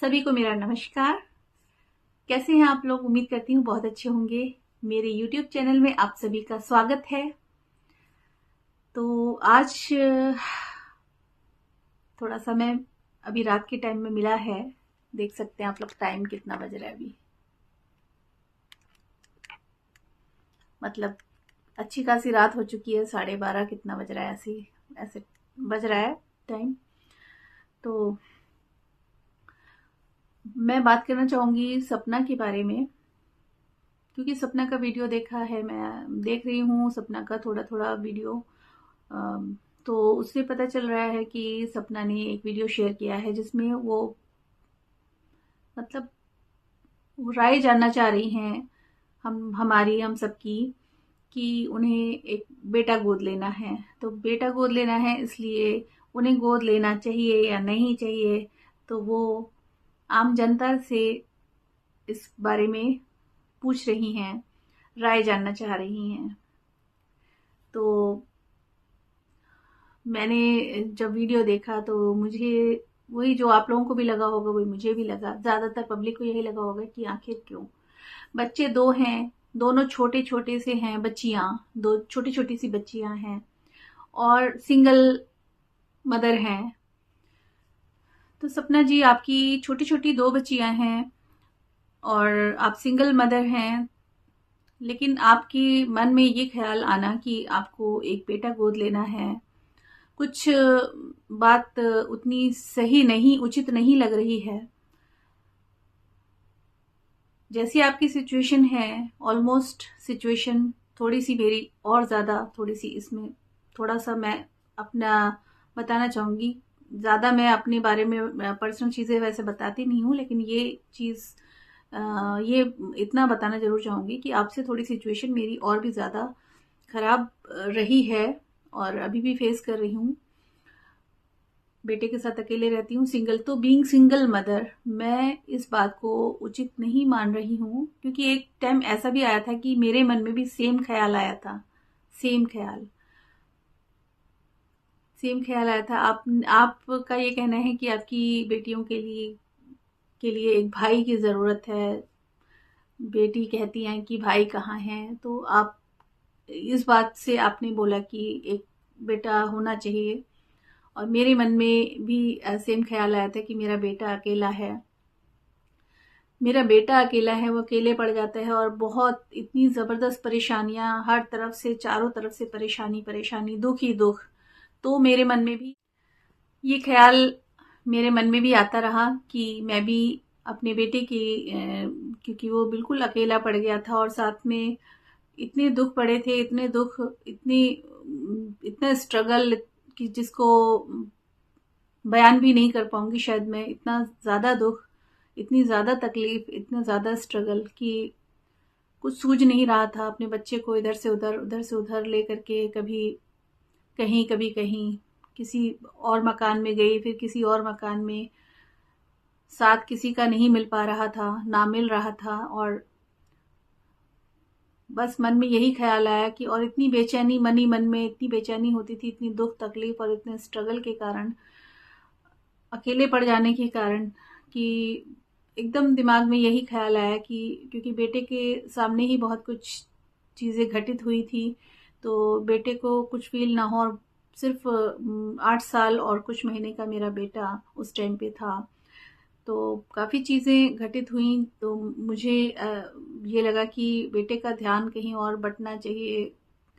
सभी को मेरा नमस्कार। कैसे हैं आप लोग? उम्मीद करती हूँ बहुत अच्छे होंगे। मेरे YouTube चैनल में आप सभी का स्वागत है। तो आज थोड़ा समय अभी रात के टाइम में मिला है। देख सकते हैं आप लोग टाइम कितना बज रहा है अभी। मतलब अच्छी खासी रात हो चुकी है। 12:30 कितना बज रहा है, ऐसे ऐसे बज रहा है टाइम। तो मैं बात करना चाहूँगी सपना के बारे में, क्योंकि सपना का वीडियो देखा है, मैं देख रही हूँ सपना का थोड़ा थोड़ा वीडियो। तो उससे पता चल रहा है कि सपना ने एक वीडियो शेयर किया है जिसमें वो मतलब वो राय जानना चाह रही हैं हम सबकी, कि उन्हें एक बेटा गोद लेना है। तो बेटा गोद लेना है, इसलिए उन्हें गोद लेना चाहिए या नहीं चाहिए। तो वो आम जनता से इस बारे में पूछ रही हैं, राय जानना चाह रही हैं। तो मैंने जब वीडियो देखा तो मुझे वही जो आप लोगों को भी लगा होगा वही मुझे भी लगा, ज्यादातर पब्लिक को यही लगा होगा कि आखिर क्यों। बच्चे दो हैं, दोनों छोटे छोटे से हैं, बच्चियां, दो छोटी छोटी सी बच्चियां हैं और सिंगल मदर हैं। तो सपना जी, आपकी छोटी छोटी दो बच्चियां हैं और आप सिंगल मदर हैं, लेकिन आपके मन में ये ख्याल आना कि आपको एक बेटा गोद लेना है, कुछ बात उतनी सही नहीं, उचित नहीं लग रही है। जैसी आपकी सिचुएशन है, ऑलमोस्ट सिचुएशन थोड़ी सी मेरी और ज्यादा, थोड़ी सी इसमें थोड़ा सा मैं अपना बताना चाहूंगी। ज्यादा मैं अपने बारे में पर्सनल चीजें वैसे बताती नहीं हूँ, लेकिन ये चीज ये इतना बताना जरूर चाहूंगी कि आपसे थोड़ी सिचुएशन मेरी और भी ज्यादा खराब रही है और अभी भी फेस कर रही हूँ। बेटे के साथ अकेले रहती हूँ, सिंगल। तो बीइंग सिंगल मदर, मैं इस बात को उचित नहीं मान रही हूँ, क्योंकि एक टाइम ऐसा भी आया था कि मेरे मन में भी सेम ख्याल आया था। सेम ख्याल सेम ख्याल आया था। आपका ये कहना है कि आपकी बेटियों के लिए एक भाई की जरूरत है। बेटी कहती हैं कि भाई कहाँ है, तो आप इस बात से आपने बोला कि एक बेटा होना चाहिए। और मेरे मन में भी सेम ख्याल आया था कि मेरा बेटा अकेला है। मेरा बेटा अकेला है, वो अकेले पड़ जाता है और बहुत इतनी जबरदस्त परेशानियां हर तरफ से, चारों तरफ से परेशानी परेशानी, दुख ही दुख। तो मेरे मन में भी ये ख्याल मेरे मन में भी आता रहा कि मैं भी अपने बेटे की क्योंकि वो बिल्कुल अकेला पड़ गया था और साथ में इतने दुख पड़े थे, इतने दुख, इतनी इतना स्ट्रगल कि जिसको बयान भी नहीं कर पाऊंगी शायद मैं। इतना ज्यादा दुख, इतनी ज्यादा तकलीफ, इतना ज्यादा स्ट्रगल कि कुछ सूझ नहीं रहा था। अपने बच्चे को इधर से उधर, उधर से उधर लेकर के कभी कहीं कभी कहीं, किसी और मकान में गई, फिर किसी और मकान में, साथ किसी का नहीं मिल पा रहा था, ना मिल रहा था। और बस मन में यही ख्याल आया कि, और इतनी बेचैनी मन में इतनी बेचैनी होती थी, इतनी दुख तकलीफ और इतने स्ट्रगल के कारण, अकेले पड़ जाने के कारण, कि एकदम दिमाग में यही ख्याल आया कि क्योंकि बेटे के सामने ही बहुत कुछ चीजें घटित हुई थी, तो बेटे को कुछ फील ना हो। और सिर्फ 8 साल और कुछ महीने का मेरा बेटा उस टाइम पे था। तो काफी चीजें घटित हुई, तो मुझे ये लगा कि बेटे का ध्यान कहीं और बंटना चाहिए,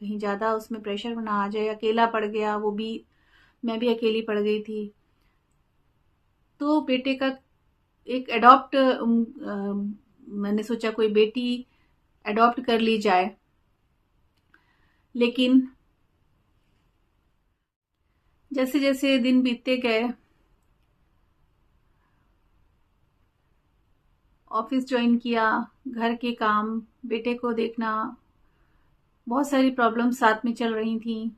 कहीं ज्यादा उसमें प्रेशर ना आ जाए। अकेला पड़ गया वो भी, मैं भी अकेली पड़ गई थी। तो बेटे का एक अडॉप्ट मैंने सोचा कोई बेटी अडॉप्ट कर ली जाए। लेकिन जैसे जैसे दिन बीतते गए, ऑफिस ज्वाइन किया, घर के काम, बेटे को देखना, बहुत सारी प्रॉब्लम साथ में चल रही थी।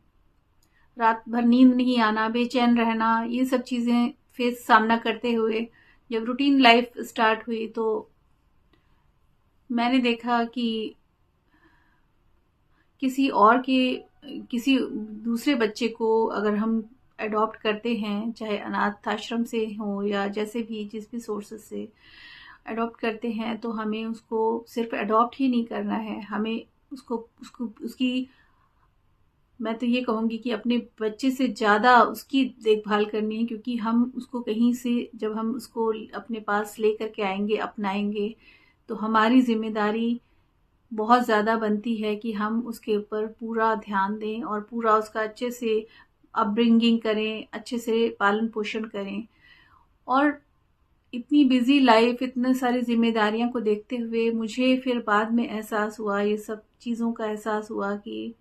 रात भर नींद नहीं आना, बेचैन रहना, ये सब चीजें फेस सामना करते हुए जब रूटीन लाइफ स्टार्ट हुई, तो मैंने देखा कि किसी और के, किसी दूसरे बच्चे को अगर हम अडॉप्ट करते हैं, चाहे अनाथ आश्रम से हो या जैसे भी जिस भी सोर्सेस से अडॉप्ट करते हैं, तो हमें उसको सिर्फ अडॉप्ट ही नहीं करना है, हमें उसको उसको उसकी, मैं तो ये कहूँगी कि अपने बच्चे से ज़्यादा उसकी देखभाल करनी है, क्योंकि हम उसको कहीं से जब हम उसको अपने पास लेकर के आएंगे, अपनाएंगे, तो हमारी जिम्मेदारी बहुत ज़्यादा बनती है कि हम उसके ऊपर पूरा ध्यान दें और पूरा उसका अच्छे से अपब्रिंगिंग करें, अच्छे से पालन पोषण करें। और इतनी बिजी लाइफ, इतने सारी जिम्मेदारियों को देखते हुए मुझे फिर बाद में एहसास हुआ, ये सब चीज़ों का एहसास हुआ कि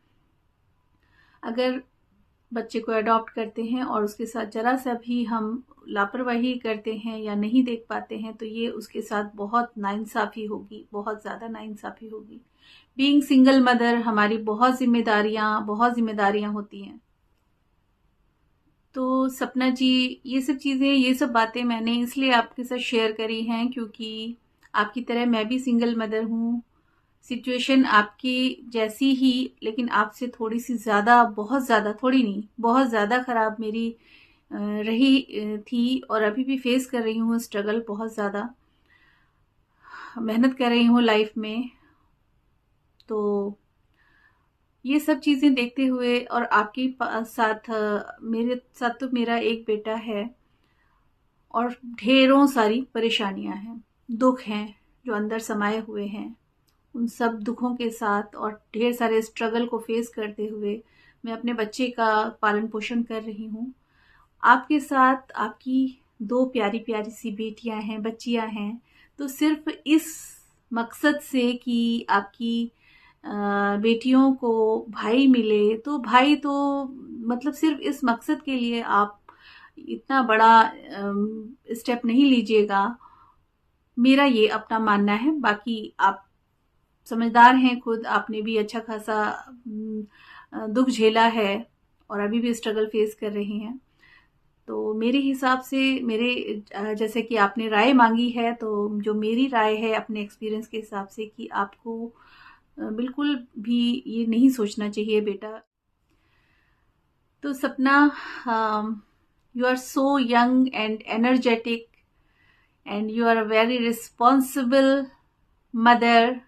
अगर बच्चे को अडॉप्ट करते हैं और उसके साथ जरा सा भी हम लापरवाही करते हैं या नहीं देख पाते हैं, तो ये उसके साथ बहुत नाइंसाफ़ी होगी, बहुत ज़्यादा नाइंसाफ़ी होगी। बीइंग सिंगल मदर हमारी बहुत जिम्मेदारियां होती हैं। तो सपना जी, ये सब चीज़ें, ये सब बातें मैंने इसलिए आपके साथ शेयर करी हैं क्योंकि आपकी तरह मैं भी सिंगल मदर हूँ। सिचुएशन आपकी जैसी ही, लेकिन आपसे थोड़ी सी ज़्यादा, बहुत ज़्यादा, थोड़ी नहीं बहुत ज़्यादा ख़राब मेरी रही थी, और अभी भी फेस कर रही हूँ स्ट्रगल, बहुत ज़्यादा मेहनत कर रही हूँ लाइफ में। तो ये सब चीज़ें देखते हुए और आपके साथ मेरे साथ तो मेरा एक बेटा है और ढेरों सारी परेशानियां हैं, दुख हैं जो अंदर समाये हुए हैं। उन सब दुखों के साथ और ढेर सारे स्ट्रगल को फेस करते हुए मैं अपने बच्चे का पालन पोषण कर रही हूँ। आपके साथ आपकी दो प्यारी प्यारी सी बेटियां हैं, बच्चियां हैं। तो सिर्फ इस मकसद से कि आपकी बेटियों को भाई मिले, तो भाई तो मतलब सिर्फ इस मकसद के लिए आप इतना बड़ा स्टेप नहीं लीजिएगा, मेरा ये अपना मानना है। बाकी आप समझदार हैं खुद, आपने भी अच्छा खासा दुख झेला है और अभी भी स्ट्रगल फेस कर रही हैं। तो मेरे हिसाब से, मेरे जैसे कि आपने राय मांगी है, तो जो मेरी राय है अपने एक्सपीरियंस के हिसाब से, कि आपको बिल्कुल भी ये नहीं सोचना चाहिए बेटा। तो Sapna, you are so young and energetic and you are a very responsible mother.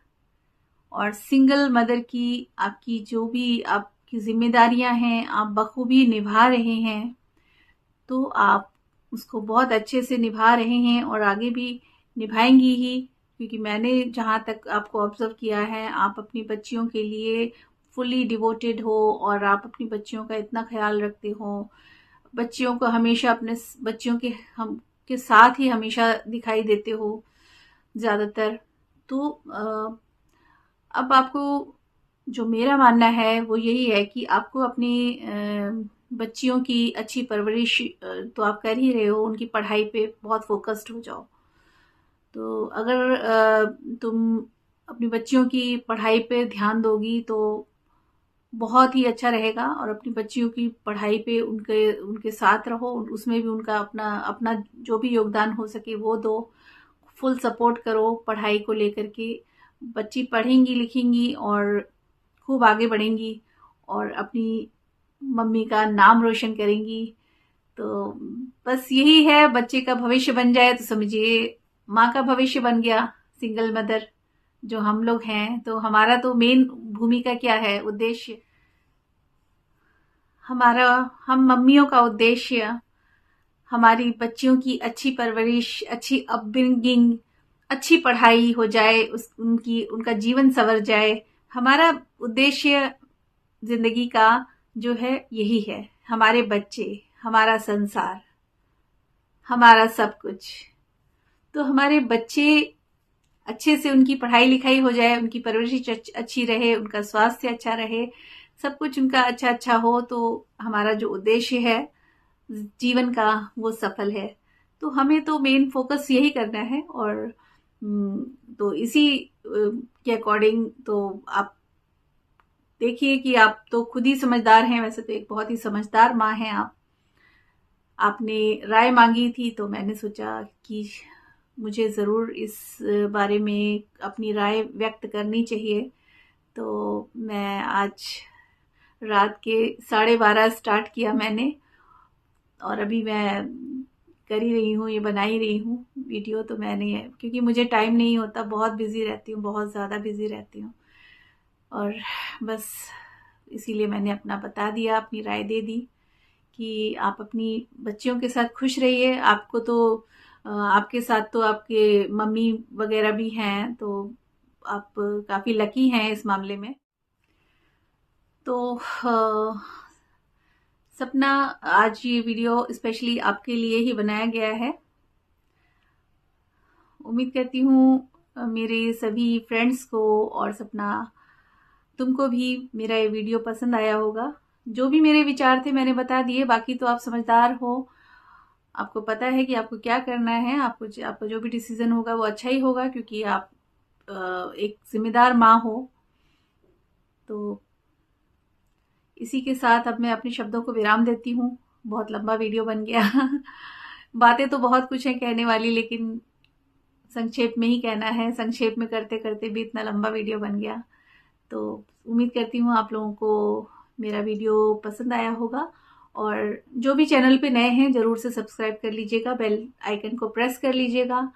और सिंगल मदर की आपकी जो भी आपकी जिम्मेदारियां हैं, आप बखूबी निभा रहे हैं। तो आप उसको बहुत अच्छे से निभा रहे हैं और आगे भी निभाएंगी ही, क्योंकि मैंने जहाँ तक आपको ऑब्जर्व किया है, आप अपनी बच्चियों के लिए फुली डिवोटेड हो और आप अपनी बच्चियों का इतना ख्याल रखते हो। बच्चियों को हमेशा अपने बच्चियों के साथ ही हमेशा दिखाई देते हो ज़्यादातर। तो अब आपको, जो मेरा मानना है वो यही है कि आपको अपनी बच्चियों की अच्छी परवरिश तो आप कर ही रहे हो, उनकी पढ़ाई पे बहुत फोकस्ड हो जाओ। तो अगर तुम अपनी बच्चियों की पढ़ाई पे ध्यान दोगी तो बहुत ही अच्छा रहेगा, और अपनी बच्चियों की पढ़ाई पे उनके उनके साथ रहो, उसमें भी उनका अपना अपना जो भी योगदान हो सके वो दो। फुल सपोर्ट करो पढ़ाई को लेकर के। बच्ची पढ़ेंगी लिखेंगी और खूब आगे बढ़ेंगी और अपनी मम्मी का नाम रोशन करेंगी। तो बस यही है, बच्चे का भविष्य बन जाए तो समझिए माँ का भविष्य बन गया। सिंगल मदर जो हम लोग हैं, तो हमारा तो मेन भूमिका क्या है, उद्देश्य हमारा, हम मम्मियों का उद्देश्य हमारी बच्चियों की अच्छी परवरिश, अच्छी अपब्रिंगिंग, अच्छी पढ़ाई हो जाए, उनका जीवन संवर जाए। हमारा उद्देश्य जिंदगी का जो है यही है, हमारे बच्चे, हमारा संसार, हमारा सब कुछ। तो हमारे बच्चे अच्छे से, उनकी पढ़ाई लिखाई हो जाए, उनकी परवरिश अच्छी रहे, उनका स्वास्थ्य अच्छा रहे, सब कुछ उनका अच्छा अच्छा हो, तो हमारा जो उद्देश्य है जीवन का वो सफल है। तो हमें तो मेन फोकस यही करना है। और तो इसी के अकॉर्डिंग तो आप देखिए कि आप तो खुद ही समझदार हैं, वैसे तो एक बहुत ही समझदार माँ हैं आप। आपने राय मांगी थी तो मैंने सोचा कि मुझे ज़रूर इस बारे में अपनी राय व्यक्त करनी चाहिए। तो मैं आज रात के 12:30 स्टार्ट किया मैंने, और अभी मैं कर ही रही हूँ, ये बना ही रही हूँ वीडियो। तो मैंने, क्योंकि मुझे टाइम नहीं होता, बहुत बिजी रहती हूँ, बहुत ज़्यादा बिजी रहती हूँ, और बस इसीलिए मैंने अपना बता दिया, अपनी राय दे दी कि आप अपनी बच्चियों के साथ खुश रहिए। आपको तो आपके साथ तो आपके मम्मी वगैरह भी हैं, तो आप काफ़ी लकी हैं इस मामले में। तो सपना, आज ये वीडियो स्पेशली आपके लिए ही बनाया गया है। उम्मीद करती हूँ मेरे सभी फ्रेंड्स को और सपना तुमको भी मेरा ये वीडियो पसंद आया होगा। जो भी मेरे विचार थे मैंने बता दिए, बाकी तो आप समझदार हो, आपको पता है कि आपको क्या करना है। आपका जो भी डिसीजन होगा वो अच्छा ही होगा, क्योंकि आप एक जिम्मेदार माँ हो। तो इसी के साथ अब मैं अपने शब्दों को विराम देती हूँ। बहुत लंबा वीडियो बन गया बातें तो बहुत कुछ है कहने वाली, लेकिन संक्षेप में ही कहना है। संक्षेप में करते करते भी इतना लंबा वीडियो बन गया। तो उम्मीद करती हूँ आप लोगों को मेरा वीडियो पसंद आया होगा, और जो भी चैनल पे नए हैं ज़रूर से सब्सक्राइब कर लीजिएगा, बेल आइकन को प्रेस कर लीजिएगा।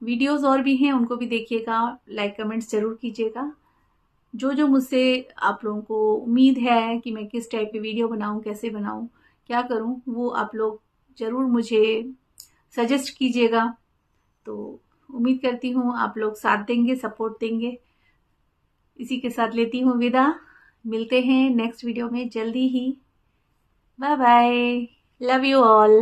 वीडियोस और भी हैं, उनको भी देखिएगा, लाइक कमेंट्स ज़रूर कीजिएगा। जो जो मुझसे आप लोगों को उम्मीद है कि मैं किस टाइप की वीडियो बनाऊं, कैसे बनाऊं, क्या करूं, वो आप लोग ज़रूर मुझे सजेस्ट कीजिएगा। तो उम्मीद करती हूँ आप लोग साथ देंगे, सपोर्ट देंगे। इसी के साथ लेती हूँ विदा। मिलते हैं नेक्स्ट वीडियो में जल्दी ही। Bye bye, love you all.